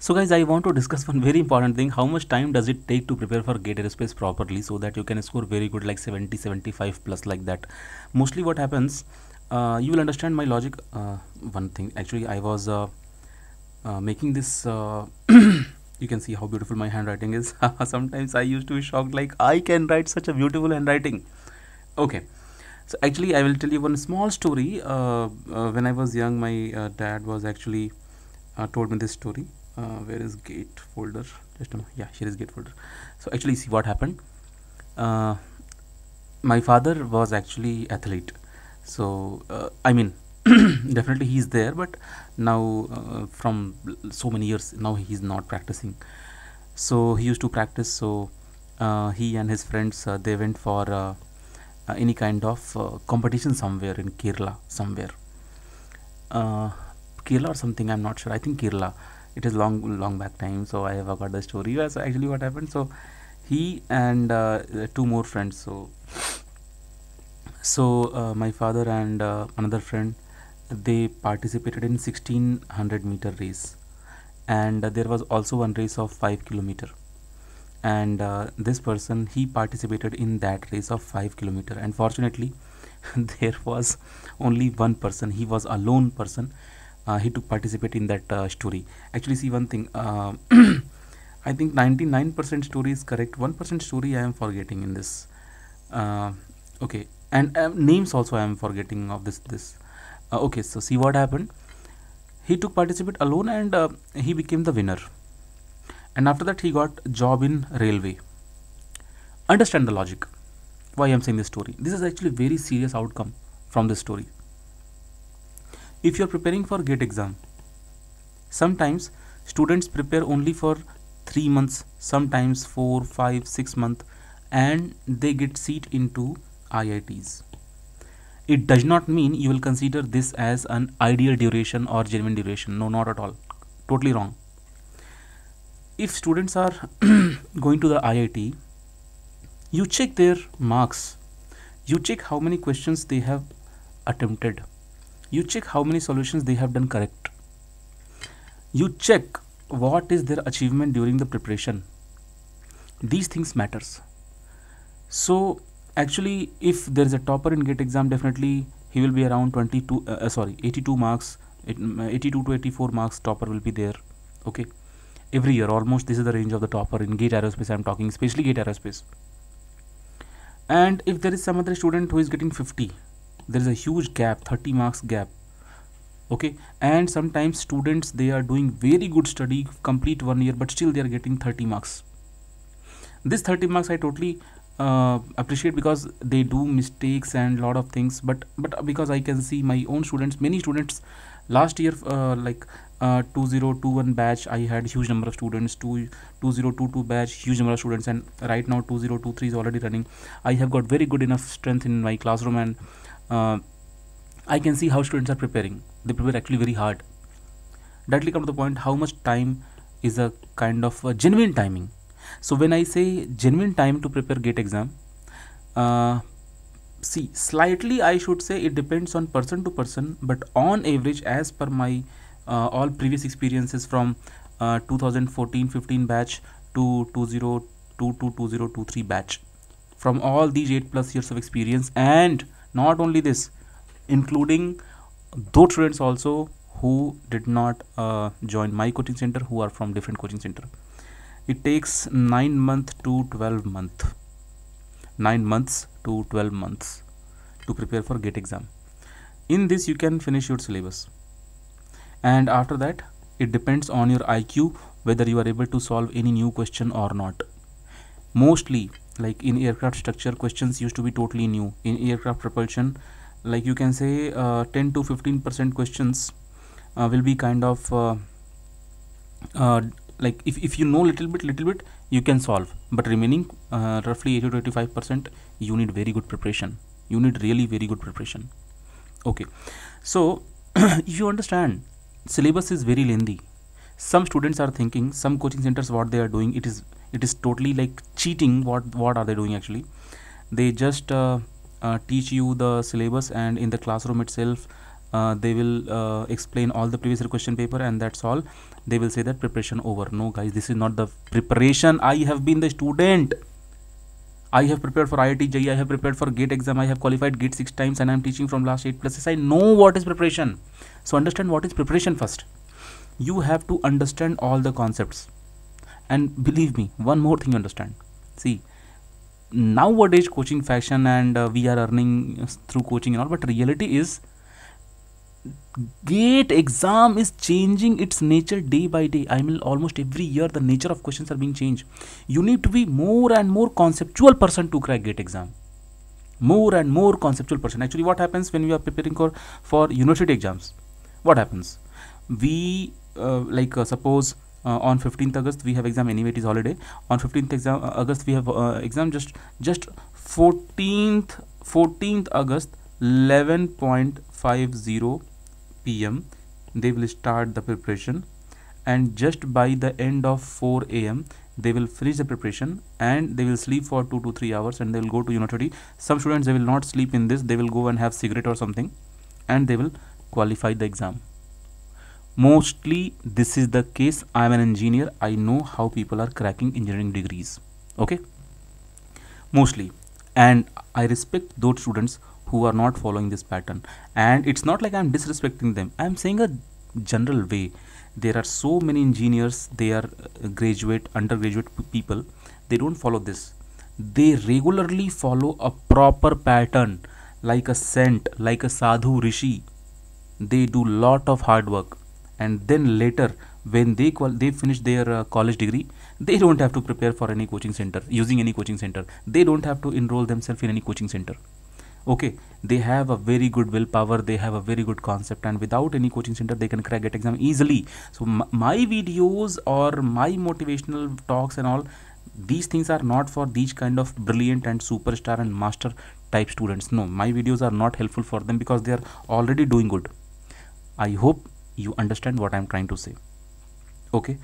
So guys, I want to discuss one very important thing. How much time does it take to prepare for GATE Aerospace properly so that you can score very good, like 70, 75 plus, like that? Mostly what happens, you will understand my logic. One thing, actually I was making this you can see how beautiful my handwriting is. Sometimes I used to be shocked, like I can write such a beautiful handwriting. Okay, so actually I will tell you one small story. When I was young, my dad was actually told me this story. Where is GATE folder? Just a moment. Yeah, here is GATE folder. So actually, see what happened. My father was actually athlete, so I mean definitely he's there, but now from so many years now he's not practicing. So he used to practice. So he and his friends, they went for any kind of competition somewhere in Kerala, somewhere. Kerala or something, I'm not sure. I think Kerala. It is long back time, so I have forgot the story. Yeah, so actually what happened, so he and two more friends, so my father and another friend, they participated in 1600-meter race, and there was also one race of 5 kilometer, and this person, he participated in that race of 5 kilometer, and fortunately there was only one person. He was a lone person. He took participate in that story. Actually, see one thing, I think 99% story is correct, 1% story I am forgetting in this. Okay, and names also I am forgetting of this. Okay, so see what happened. He took participate alone, and he became the winner, and after that he got job in railway. Understand the logic why I am saying this story. This is actually very serious outcome from this story. If you are preparing for GATE exam, sometimes students prepare only for 3 months, sometimes 4, 5, 6 months, and they get seat into IITs. It does not mean you will consider this as an ideal duration or genuine duration. No, not at all. Totally wrong. If students are going to the IIT, you check their marks, you check how many questions they have attempted, you check how many solutions they have done correct, you check what is their achievement during the preparation. These things matters. So actually, if there is a topper in GATE exam, definitely he will be around 82 marks, 82 to 84 marks topper will be there. Okay, every year almost this is the range of the topper in GATE Aerospace. I am talking especially GATE Aerospace. And if there is some other student who is getting 50, there is a huge gap, 30 marks gap. Okay, and sometimes students, they are doing very good study, complete 1 year, but still they are getting 30 marks. This 30 marks I totally appreciate, because they do mistakes and lot of things, but because I can see my own students, many students last year, 2021 batch, I had huge number of students. 2022 batch, huge number of students, and right now 2023 is already running. I have got very good enough strength in my classroom, and I can see how students are preparing. They prepare actually very hard. Directly come to the point, how much time is a kind of a genuine timing. So when I say genuine time to prepare GATE exam, see, slightly I should say it depends on person to person, but on average, as per my all previous experiences from 2014-15 batch to 2022-2023 batch, from all these 8+ years of experience, and not only this, including those students also who did not join my coaching center, who are from different coaching center, it takes 9 months to 12 months. 9 months to 12 months to prepare for GATE exam. In this you can finish your syllabus, and after that it depends on your IQ whether you are able to solve any new question or not. Mostly, like in aircraft structure, questions used to be totally new. In aircraft propulsion, like you can say 10 to 15% questions will be kind of like if you know little bit you can solve, but remaining roughly 80 to 85% you need very good preparation. You need really very good preparation. Okay, so you understand, syllabus is very lengthy. Some students are thinking, some coaching centers, what they are doing, it is totally like cheating. What are they doing actually? They just teach you the syllabus, and in the classroom itself they will explain all the previous year question paper, and that's all. They will say that preparation over. No guys, this is not the preparation. I have been the student. I have prepared for IIT JEE, I have prepared for GATE exam, I have qualified GATE 6 times, and I am teaching from last 8 plus. I know what is preparation. So understand what is preparation first. You have to understand all the concepts. And believe me, one more thing understand. See, nowadays coaching fashion, and we are earning through coaching and all, but reality is GATE exam is changing its nature day by day. I mean, almost every year the nature of questions are being changed. You need to be more and more conceptual person to crack GATE exam. More and more conceptual person. Actually, what happens when we are preparing for university exams? What happens? We suppose on 15th August we have exam, anyway it is holiday. On 15th August we have exam. Just 14th August 11:50 p.m. they will start the preparation, and just by the end of 4 a.m. they will finish the preparation, and they will sleep for 2 to 3 hours, and they will go to university. Some students, they will not sleep in this, they will go and have cigarette or something, and they will qualify the exam. Mostly this is the case. I am an engineer, I know how people are cracking engineering degrees, okay, mostly. And I respect those students who are not following this pattern, and it's not like I'm disrespecting them. I'm saying a general way. There are so many engineers, they are graduate, undergraduate people, they don't follow this. They regularly follow a proper pattern, like a saint, like a sadhu rishi. They do lot of hard work, and then later when they finish their college degree, they don't have to prepare for any coaching center, using any coaching center. They don't have to enroll themselves in any coaching center. Okay, they have a very good willpower, they have a very good concept, and without any coaching center they can crack GATE exam easily. So my videos or my motivational talks and all, these things are not for these kind of brilliant and superstar and master type students. No, my videos are not helpful for them, because they are already doing good. I hope you understand what I am trying to say. Okay,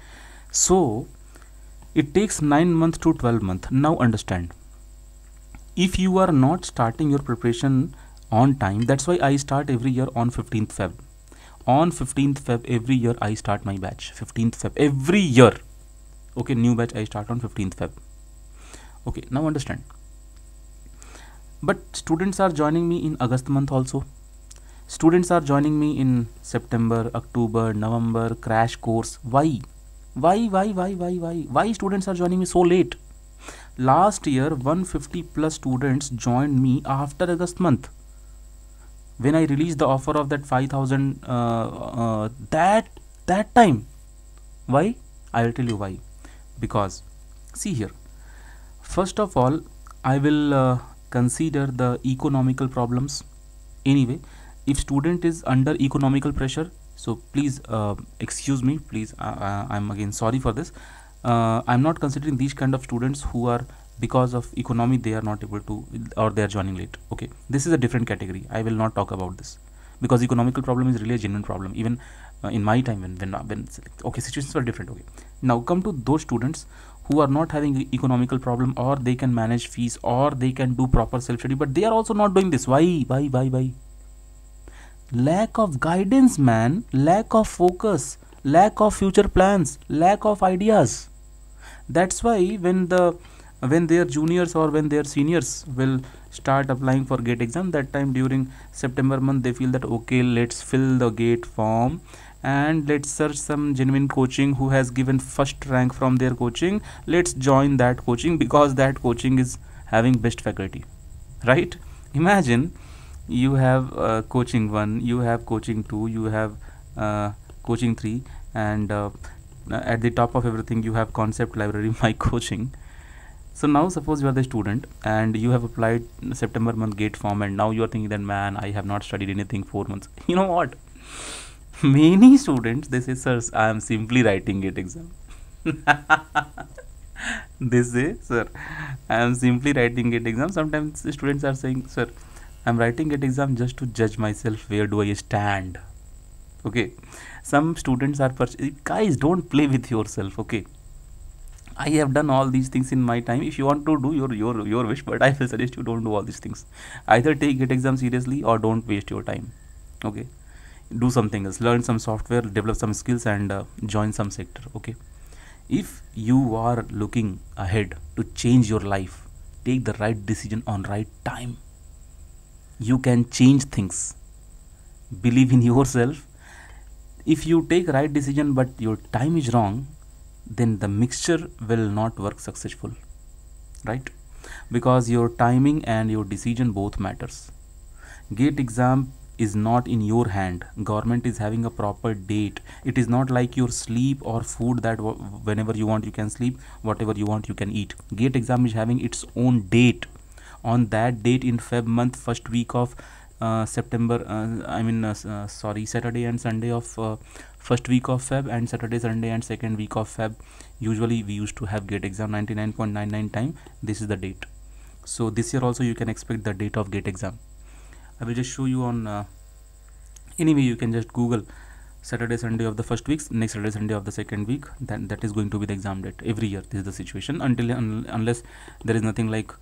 so it takes 9 months to 12 months. Now understand, if you are not starting your preparation on time, that's why I start every year on 15th Feb. On 15th Feb every year I start my batch. 15th Feb every year. Okay, new batch I start on 15th Feb. Okay, now understand. But students are joining me in August month also. Students are joining me in September, October, November, crash course. Why? Why students are joining me so late? Last year 150 plus students joined me after August month, when I released the offer of that 5,000 that time. Why? I will tell you why. Because see here, first of all I will consider the economical problems. Anyway, if student is under economical pressure, so please excuse me, please, I'm again sorry for this. I'm not considering these kind of students who are, because of economy they are not able to, or they are joining late. Okay, this is a different category. I will not talk about this, because economical problem is really a genuine problem. Even in my time when okay, situations were different. Okay, now come to those students who are not having economical problem, or they can manage fees, or they can do proper self study, but they are also not doing this. Why? Lack of guidance, man. Lack of focus, lack of future plans, lack of ideas. That's why when their juniors or when their seniors will start applying for GATE exam, that time during September month they feel that okay, let's fill the GATE form and let's search some genuine coaching who has given first rank from their coaching. Let's join that coaching, because that coaching is having best faculty, right? Imagine you have coaching 1, you have coaching 2, you have coaching 3, and at the top of everything you have concept library my coaching. So now suppose you are the student and you have applied September month GATE form, and now you are thinking that, man, I have not studied anything 4 months. You know what, many students, they say, sir, I am simply writing GATE exam. They say, sir, I am simply writing GATE exam. Sometimes students are saying, sir, I am writing GATE exam just to judge myself, where do I stand. Okay, some students are guys, don't play with yourself. Okay, I have done all these things in my time. If you want to do your wish, but I will suggest you don't do all these things. Either take GATE exam seriously or don't waste your time. Okay, do something else, learn some software, develop some skills, and join some sector. Okay, if you are looking ahead to change your life, take the right decision on right time. You can change things. Believe in yourself. If you take right decision but your time is wrong, then the mixture will not work successful, right? Because your timing and your decision both matters. GATE exam is not in your hand. Government is having a proper date. It is not like your sleep or food that whenever you want you can sleep, whatever you want you can eat. GATE exam is having its own date. On that date in Feb month, first week of September, Saturday and Sunday of first week of Feb, and Saturday, Sunday and second week of Feb, usually we used to have GATE exam 99.99 time. This is the date. So this year also you can expect the date of GATE exam. I will just show you on anyway, you can just Google Saturday, Sunday of the first weeks, next Saturday, Sunday of the second week. Then that is going to be the exam date every year. This is the situation unless there is nothing like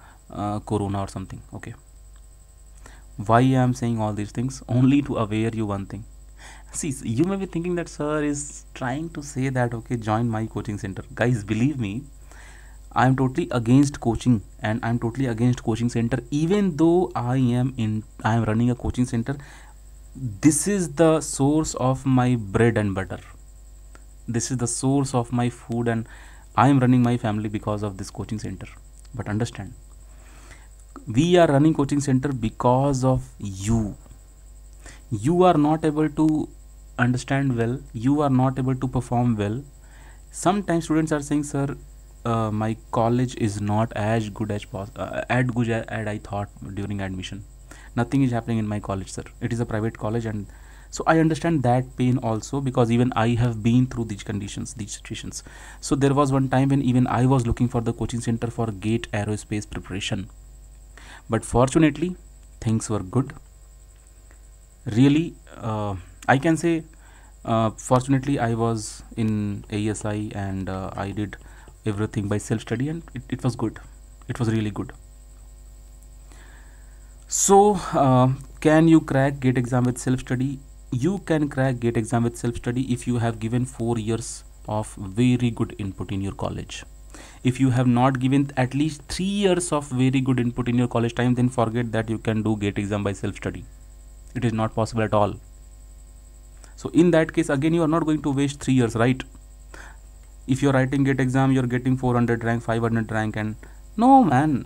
corona or something. Okay, why I am saying all these things? Only to aware you one thing. See, you may be thinking that sir is trying to say that okay, join my coaching center. Guys, believe me, I am totally against coaching, and I am totally against coaching center. Even though I am running a coaching center, this is the source of my bread and butter. This is the source of my food, and I am running my family because of this coaching center. But understand, we are running coaching center because of you. You are not able to understand well, you are not able to perform well. Sometimes students are saying, sir, my college is not as good as I thought during admission. Nothing is happening in my college, sir. It is a private college, and so I understand that pain also, because even I have been through these conditions, these situations. So there was one time when even I was looking for the coaching center for GATE aerospace preparation, but fortunately things were good. Really, I can say fortunately I was in ASI, and I did everything by self-study, and it was good. It was really good. So can you crack GATE exam with self-study? You can crack GATE exam with self-study if you have given 4 years of very good input in your college. If you have not given at least 3 years of very good input in your college time, then forget that you can do GATE exam by self-study. It is not possible at all. So in that case, again, you are not going to waste 3 years, right? If you're writing GATE exam, you're getting 400 rank, 500 rank, and no, man.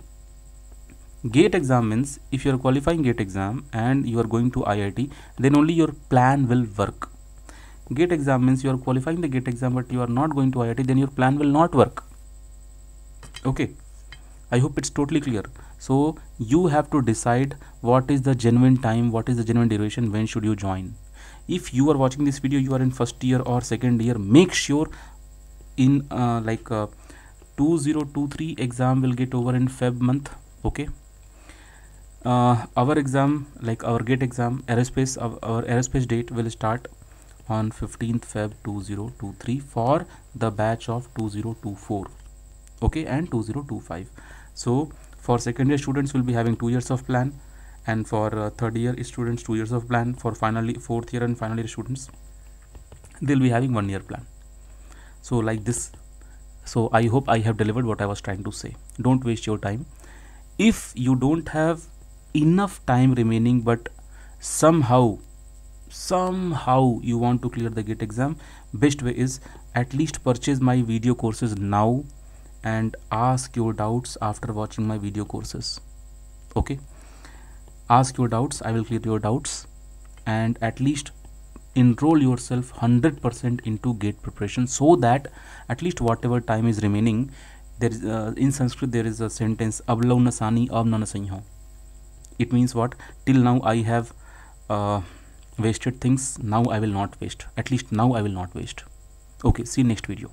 GATE exam means if you're qualifying GATE exam and you are going to IIT, then only your plan will work. GATE exam means you are qualifying the GATE exam but you are not going to IIT, then your plan will not work. Okay, I hope it's totally clear. So you have to decide what is the genuine time, what is the genuine duration, when should you join. If you are watching this video, you are in first year or second year, make sure in 2023 exam will get over in Feb month. Okay, our exam, like our GATE exam, our aerospace date will start on 15th Feb 2023 for the batch of 2024. Okay, and 2025. So for second year students will be having 2 years of plan, and for third year students 2 years of plan. For finally fourth year and final year students, they'll be having 1 year plan. So like this. So I hope I have delivered what I was trying to say. Don't waste your time. If you don't have enough time remaining, but somehow you want to clear the GATE exam, best way is at least purchase my video courses now and ask your doubts after watching my video courses. Okay, ask your doubts, I will clear your doubts, and at least enroll yourself 100% into GATE preparation, so that at least whatever time is remaining, there is in Sanskrit there is a sentence ablav nasani ab na nasanho. It means what? Till now I have wasted things, now I will not waste. At least now I will not waste. Okay, see you next video.